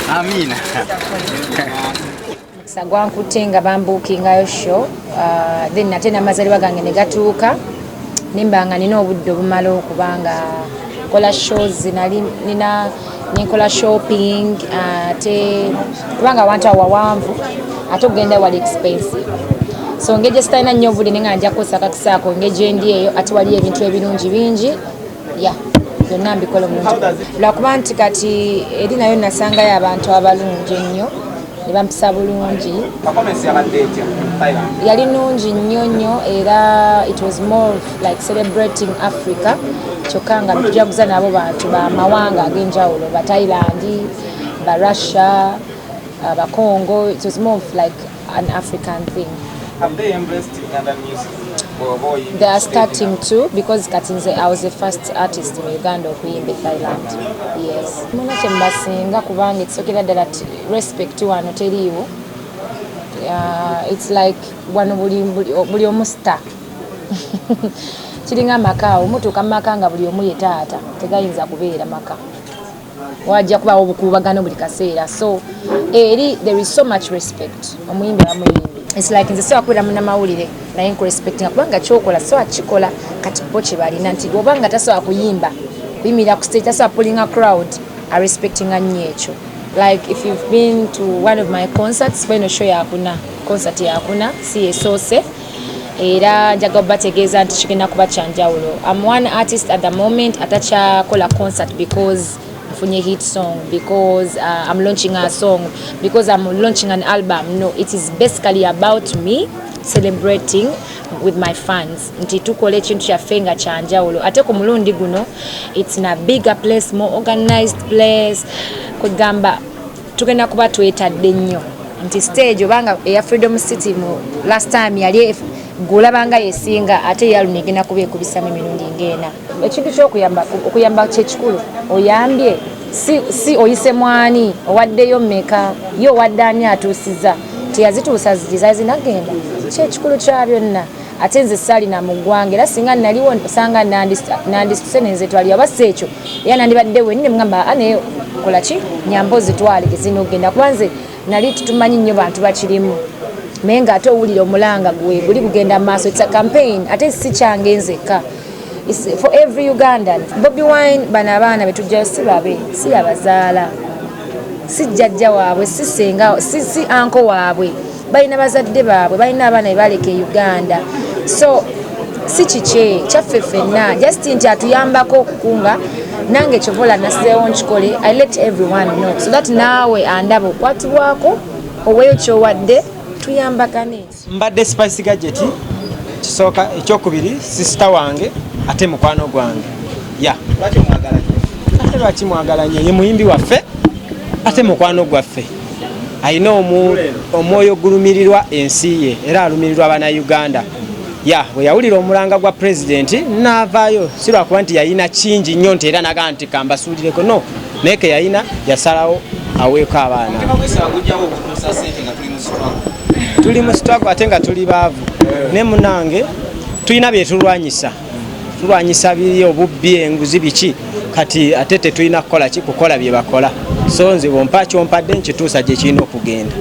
Amina. Sagwan kutenga bambukingayo show then natena mazaliwa gange ne gatuuka nimbanga nina obudde obumala okubanga kola shows nina nikola shopping te kubanga abantu awawanvu ate ogenda wali expensive so ngeje sitaina nnyo obudde nenga nja kusaka kisaako ngeje ndi eyo ate wali ebintu ebirungi bingi ya byonna mbikola mulungi lwakuba nti kati eri nayo nasangayo abantu abalungi ennyo ne bampisa bulungi yali nungi nnyo era it was more like celebrating Africa kyokka nga tujaguza nabo bantu bamawanga ag'enjawulo ba Thailand ba Russia ba Congo. It was more of like an African thing. Have they embraced Ugandan music? They are starting to, because I was the first artist in Uganda okuyimba Thailand. Yes. Muna kyembasinga kubanga ekisokera ddala respect wano teriiwo. It's like one buli omu star. Kiringa maka omutuuka mu maka nga buli omu ye taata tegayinza kubeera maka. Wajja kubawo obukuubagano buli kaseera. So there is so much respect. Omuyimbi bamuyimbi. It's like nze sowa kwera munnamawulire naye nkurespectinga kubanga kyokola sowa kikola kati bo kye balina nti bw'obanga tasobola kuyimba kuyimira ku stage tasobola pulling a crowd arespectinga nnyo ekyo. Like if you've been to one of my concerts bweno show yakuna concert yakuna si esoose era njaga bategeeza nti kigenda kuba kyanjawulo. I'm one artist at the moment atachyakola concert because funye hit song, because I'm launching a song, because I'm launching an album. No, it is basically about me celebrating with my fans. Nti tukole kintu kyaffe nga kyanjawulo ate ku mulundi guno it's in a bigger place, more organized place. Kugamba tugenda kuba twetadde nnyo nti stage obanga eya Freedom City mu last time yali gulabanga yesinga ate yaluna egenda kuba ekubisamo emirundi ng'ena. Ekintu ky'okuyamba kyekikulu oyambye si oyise mwani owaddeyo mmeka yo owadde ani atuusiza teyazituusa zizazinagenda kyekikulu kya byonna. Ate nze saalina mu ggwanga era singa naliwo osanga nandisituse nenze twali abassa ekyo era nandibadde wennyini mugamba ane kola ki nyamba ozitwale gezina ogenda kuba nze nali tutumanyi nnyo bantu bakirimu naye ng'ate owulira omulanga gwe guli kugenda mu maaso. It's a campaign ate si kyange nzekka. It's for every Ugandan. Bobi Wine bana abaana betujjayo si babe si abazaala si jjajja waabwe si senga si anko waabwe balina bazadde baabwe balina abaana bebaleka e Uganda. So si kikye kyaffe ffenna just nti atuyambako okukunga nange kyovola nasizeewo nkikole. I let everyone know so that naawe andaba okwatibwako oweeyo kyowadde tuyambagane. Mbadde Spice Gadget kisooka ekyokubiri sister wange ate mukwano gwange lwaki mwagalanye ye muyimbi waffe ate mukwano gwaffe alina omwoyo gulumirirwa ensi ye era alumirirwa abannayuganda. Bwe yawulira omulanga gwa pulezidenti n'avaayo si lwakuba nti yalina kingi nnyo nti era nagaa nti kambasuulireko no naye ke yalina yasalawo aweeko abaana. Tuli mu struggle ate nga tuli baavu ne munange tulina byetulwanyisa biri obubbi enguzi biki kati ate tetulina kukola ki kukola bye bakola. So nze bompa kyompadde nkituusa gye kirina okugenda.